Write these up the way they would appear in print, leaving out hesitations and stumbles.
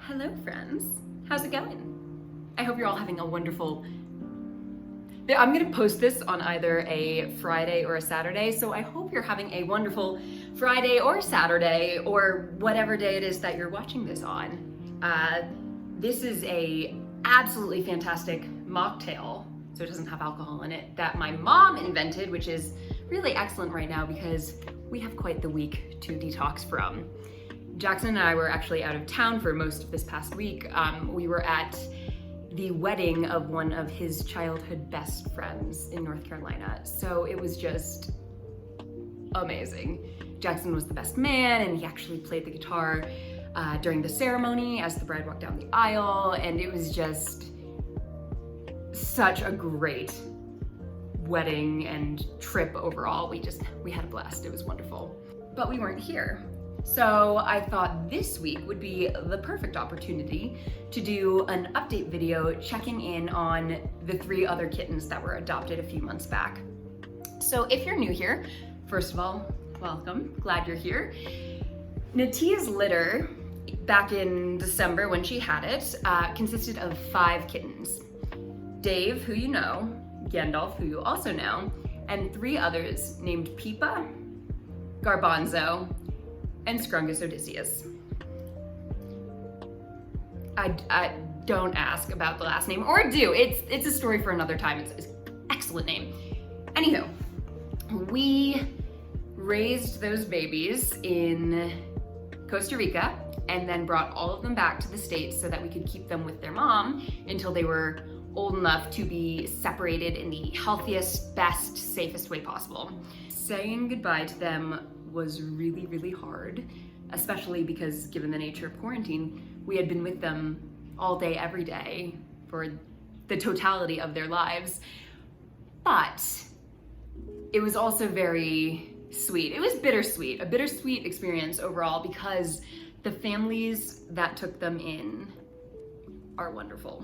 Hello friends, how's it going? I hope you're all having a wonderful... I'm gonna post this on either a Friday or a Saturday, so I hope you're having a wonderful Friday or Saturday or whatever day it is that you're watching this on. This is a absolutely fantastic mocktail, so it doesn't have alcohol in it, that my mom invented, which is really excellent right now because we have quite the week to detox from. Jackson and I were actually out of town for most of this past week. We were at the wedding of one of his childhood best friends in North Carolina. So it was just amazing. Jackson was the best man and he actually played the guitar during the ceremony as the bride walked down the aisle, and it was just such a great wedding and trip overall. We had a blast, it was wonderful. But we weren't here. So I thought this week would be the perfect opportunity to do an update video checking in on the 3 other kittens that were adopted a few months back. So if you're new here, first of all, welcome, glad you're here. Natia's litter, back in December when she had it, consisted of 5 kittens. Dave, who you know, Gandalf, who you also know, and 3 others named Pipa, Garbanzo, and Scrungus Odysseus. I don't ask about the last name, or do. It's a story for another time. It's an excellent name. Anywho, we raised those babies in Costa Rica and then brought all of them back to the States so that we could keep them with their mom until they were old enough to be separated in the healthiest, best, safest way possible. Saying goodbye to them was really, really hard, especially because given the nature of quarantine, we had been with them all day, every day for the totality of their lives. But it was also very sweet. It was bittersweet, a bittersweet experience overall because the families that took them in are wonderful.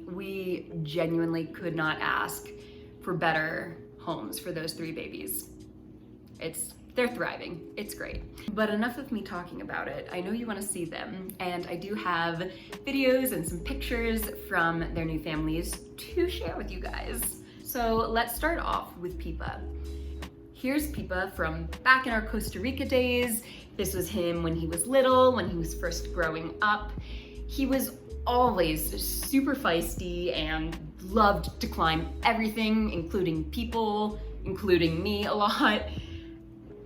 We genuinely could not ask for better homes for those 3 babies. They're thriving, it's great. But enough of me talking about it. I know you wanna see them, and I do have videos and some pictures from their new families to share with you guys. So let's start off with Pipa. Here's Pipa from back in our Costa Rica days. This was him when he was little, when he was first growing up. He was always super feisty and loved to climb everything, including people, including me a lot.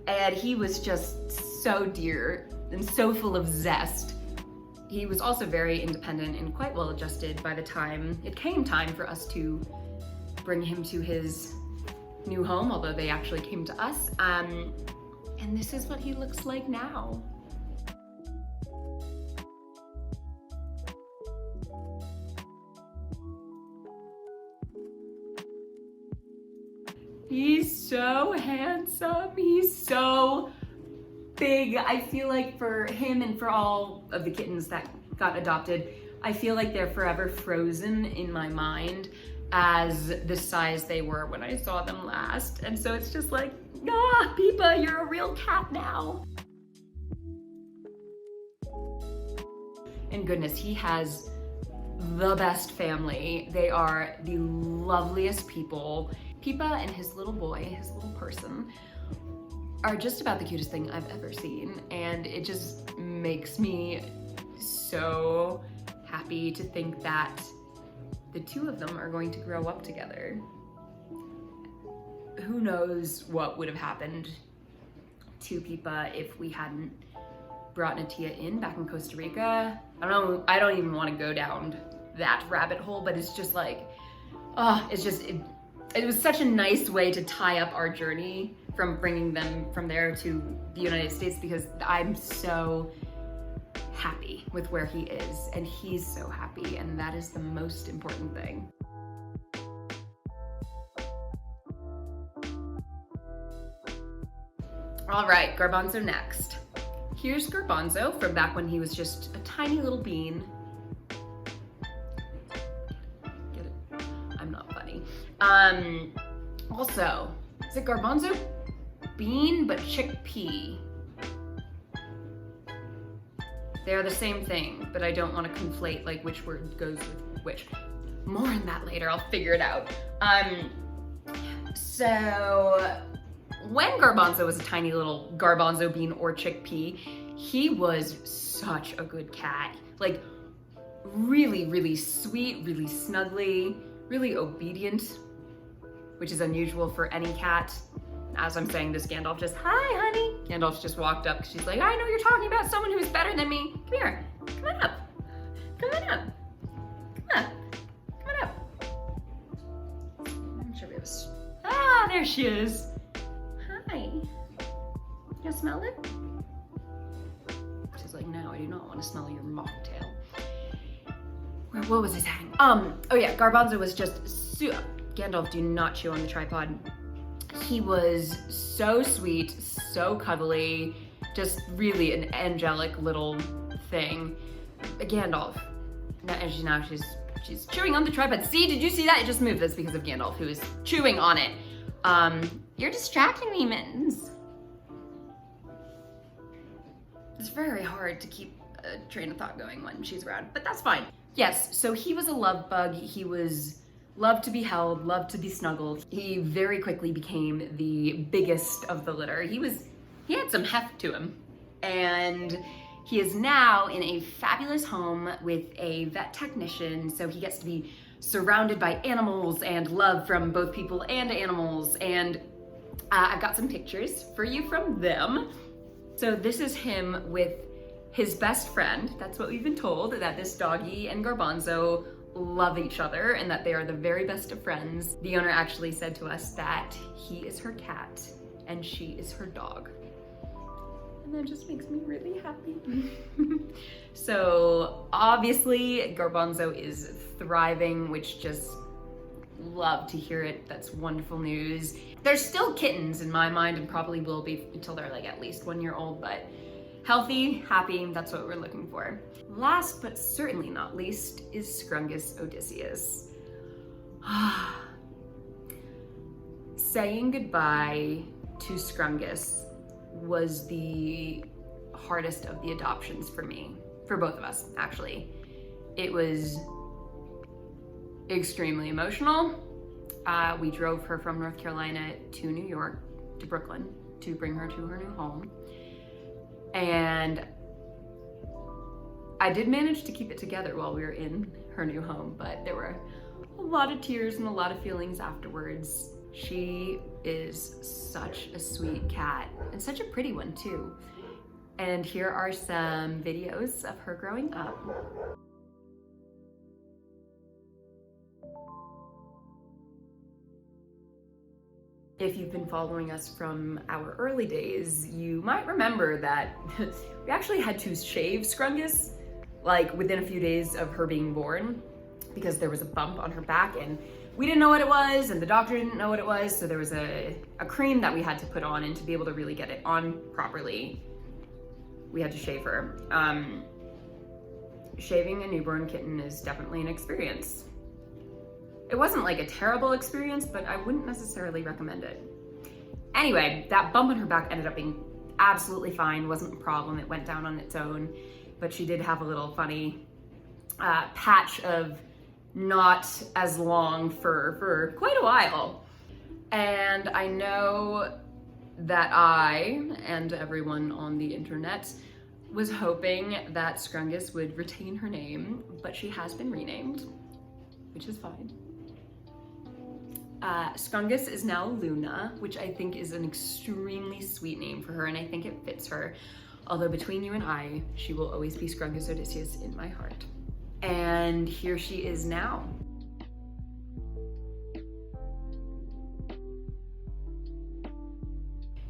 And he was just so dear and so full of zest. He was also very independent and quite well adjusted by the time it came time for us to bring him to his new home, although they actually came to us. And this is what he looks like now. He's so handsome, he's so big. I feel like for him and for all of the kittens that got adopted, I feel like they're forever frozen in my mind as the size they were when I saw them last. And so it's just like, ah, Pipa, you're a real cat now. And goodness, he has the best family. They are the loveliest people. Pipa and his little boy, his little person, are just about the cutest thing I've ever seen, and it just makes me so happy to think that the 2 of them are going to grow up together. Who knows what would have happened to Pipa if we hadn't brought Natia in back in Costa Rica. I don't even want to go down that rabbit hole, but it's just like, it was such a nice way to tie up our journey from bringing them from there to the United States, because I'm so happy with where he is and he's so happy, and that is the most important thing. All right, Garbanzo next. Here's Garbanzo from back when he was just a tiny little bean. Get it? I'm not funny. Also, is it Garbanzo bean but chickpea? They are the same thing, but I don't want to conflate like which word goes with which. More on that later, I'll figure it out. So when Garbanzo was a tiny little garbanzo bean or chickpea, he was such a good cat. Like really, really sweet, really snuggly, really obedient, which is unusual for any cat. As I'm saying this, Gandalf just, hi, honey. Gandalf just walked up because she's like, I know you're talking about someone who is better than me. Come here, come on up, come on up, come on, come on up. I'm sure we have a, there she is. Hi, you gonna smell it? She's like, no, I do not want to smell your mocktail. What was his hang? Oh yeah, Garbanzo was just, Gandalf, do not chew on the tripod. He was so sweet, so cuddly, just really an angelic little thing. Gandalf, and now she's chewing on the tripod. See, did you see that? It just moved. That's because of Gandalf, who is chewing on it. You're distracting me, Mittens. It's very hard to keep a train of thought going when she's around, but that's fine. Yes, so he was a love bug. He was loved to be held, loved to be snuggled. He very quickly became the biggest of the litter. He had some heft to him. And he is now in a fabulous home with a vet technician, so he gets to be surrounded by animals and love from both people and animals. And I've got some pictures for you from them. So this is him with his best friend. That's what we've been told, that this doggy and Garbanzo love each other and that they are the very best of friends. The owner actually said to us that he is her cat and she is her dog. And that just makes me really happy. So obviously Garbanzo is thriving, which just love to hear it. That's wonderful news. They're still kittens in my mind and probably will be until they're like at least 1 year old, but healthy, happy, that's what we're looking for. Last but certainly not least is Scrungus Odysseus. Saying goodbye to Scrungus was the hardest of the adoptions for me, for both of us actually. It was extremely emotional. We drove her from North Carolina to New York, to Brooklyn, to bring her to her new home. And I did manage to keep it together while we were in her new home, but there were a lot of tears and a lot of feelings afterwards. She is such a sweet cat and such a pretty one too. And here are some videos of her growing up. If you've been following us from our early days, you might remember that we actually had to shave Scrungus like within a few days of her being born because there was a bump on her back and we didn't know what it was and the doctor didn't know what it was, so there was a cream that we had to put on, and to be able to really get it on properly, we had to shave her. Shaving a newborn kitten is definitely an experience. It wasn't like a terrible experience, but I wouldn't necessarily recommend it. Anyway, that bump on her back ended up being absolutely fine, wasn't a problem, it went down on its own, but she did have a little funny patch of not as long fur for quite a while. And I know that I, and everyone on the internet, was hoping that Scrungus would retain her name, but she has been renamed, which is fine. Scrungus is now Luna, which I think is an extremely sweet name for her, and I think it fits her. Although between you and I, she will always be Scrungus Odysseus in my heart. And here she is now.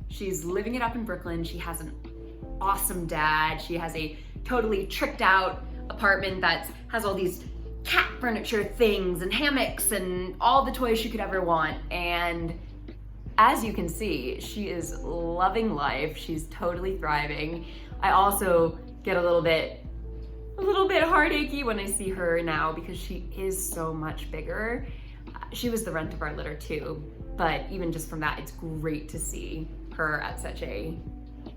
She's living it up in Brooklyn. She has an awesome dad. She has a totally tricked out apartment that has all these cat furniture things and hammocks and all the toys she could ever want. And as you can see, she is loving life. She's totally thriving. I also get a little bit heartachy when I see her now because she is so much bigger. She was the runt of our litter too, but even just from that, it's great to see her at such a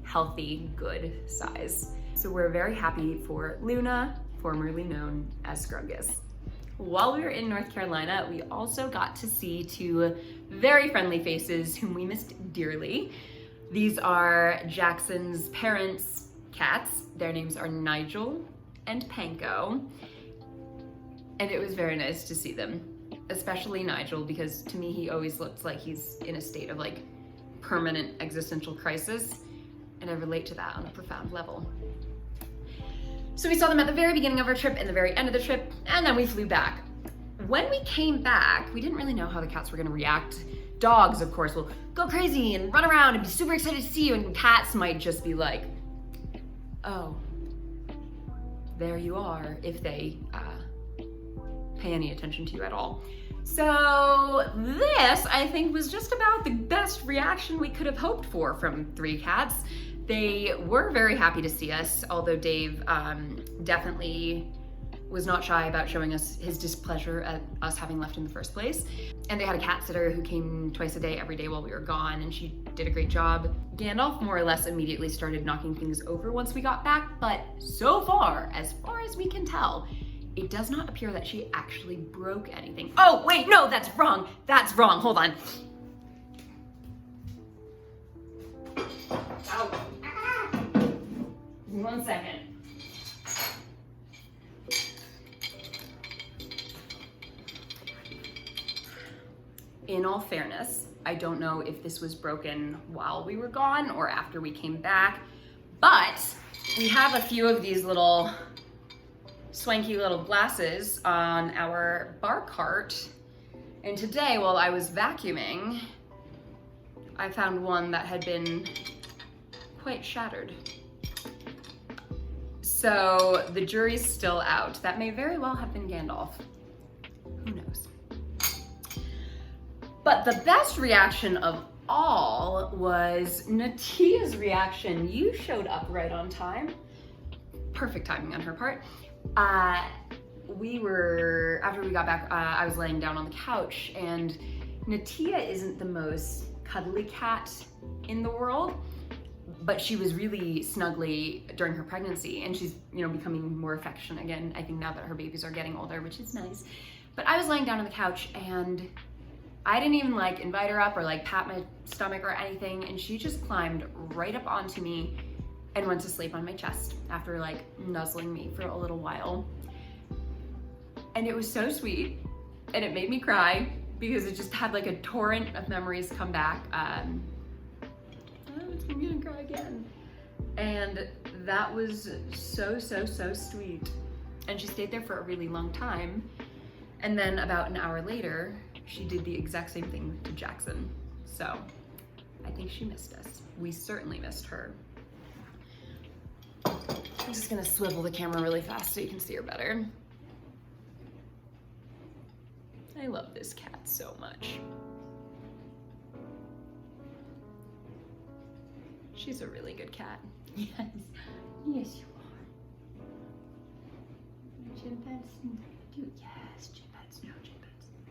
healthy, good size. So we're very happy for Luna, formerly known as Scrungus. While we were in North Carolina, we also got to see two very friendly faces whom we missed dearly. These are Jackson's parents' cats. Their names are Nigel and Panko. And it was very nice to see them, especially Nigel, because to me he always looks like he's in a state of like permanent existential crisis, and I relate to that on a profound level. So we saw them at the very beginning of our trip and the very end of the trip, and then we flew back. When we came back, we didn't really know how the cats were gonna react. Dogs, of course, will go crazy and run around and be super excited to see you, and cats might just be like, oh, there you are, if they pay any attention to you at all. So this, I think, was just about the best reaction we could have hoped for from three cats. They were very happy to see us, although Dave definitely was not shy about showing us his displeasure at us having left in the first place. And they had a cat sitter who came twice a day, every day while we were gone, and she did a great job. Gandalf more or less immediately started knocking things over once we got back, but so far as we can tell, it does not appear that she actually broke anything. Oh, wait, no, that's wrong. That's wrong, hold on. Ow. 1 second. In all fairness, I don't know if this was broken while we were gone or after we came back, but we have a few of these little swanky little glasses on our bar cart. And today, while I was vacuuming, I found one that had been quite shattered. So the jury's still out. That may very well have been Gandalf. Who knows? But the best reaction of all was Natia's reaction. You showed up right on time. Perfect timing on her part. After we got back, I was laying down on the couch, and Natia isn't the most cuddly cat in the world, but she was really snuggly during her pregnancy, and she's, becoming more affectionate again, I think now that her babies are getting older, which is nice. But I was laying down on the couch, and I didn't even invite her up or pat my stomach or anything, and she just climbed right up onto me and went to sleep on my chest after nuzzling me for a little while. And it was so sweet, and it made me cry because it just had a torrent of memories come back. I'm gonna cry again. And that was so sweet. And she stayed there for a really long time. And then about an hour later, she did the exact same thing to Jackson. So I think she missed us. We certainly missed her. I'm just gonna swivel the camera really fast so you can see her better. I love this cat so much. She's a really good cat. Yes, yes you are. Chimpanzee, yes, chimpanzee, no chimpanzee.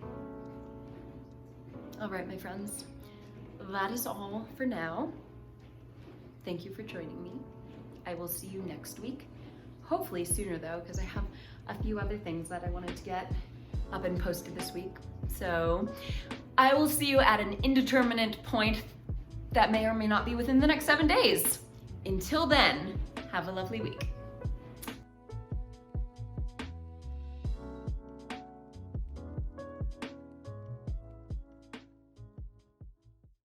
All right, my friends, that is all for now. Thank you for joining me. I will see you next week. Hopefully sooner though, because I have a few other things that I wanted to get up and posted this week. So I will see you at an indeterminate point that may or may not be within the next 7 days. Until then, have a lovely week.